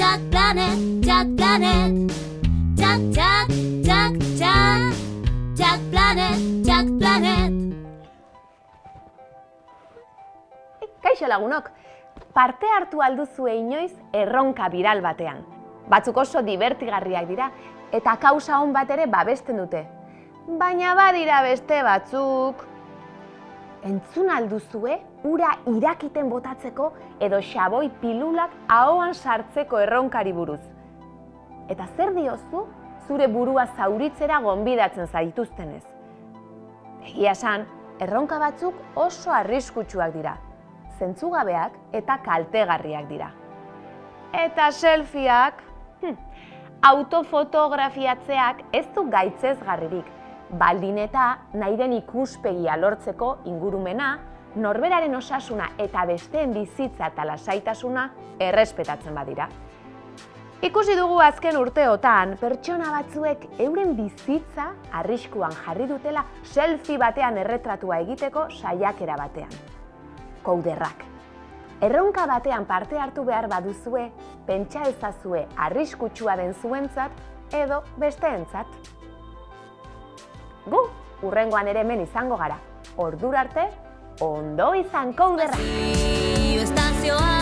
Chat Planet, Chat Planet. Chat, chat, chat, chat. Chat Planet, Chat Planet. Kaixo lagunok, parte hartu alduzue inoiz erronka biral batean. Batzuk oso dibertigarriak dira eta kausa on bat ere babesten dute. Baina badira beste batzuk. Entzun alduzue ura irakiten botatzeko edo xaboi pilulak ahoan sartzeko erronkari buruz. Eta zer diozu zure burua zauritzera gonbidatzen zaituztenez? Egia esan, erronka batzuk oso arriskutsuak dira, zentzugabeak eta kaltegarriak dira. Eta selfieak, autofotografiatzeak ez du gaitzesgarririk, baldin eta nahi den ikuspegia lortzeko ingurumena, norberaren osasuna eta besteen bizitza eta lasaitasuna errespetatzen badira. Ikusi dugu azken urteotan, pertsona batzuek euren bizitza arriskuan jarri dutela selfie batean erretratua egiteko saiakera batean. Kouderrak. Erronka batean parte hartu behar baduzue, pentsa ezazue arriskutsua den zuentzat edo besteentzat. Gu, hurrengoan ere hemen izango gara. Ordura arte, ondo izan Kouderrak!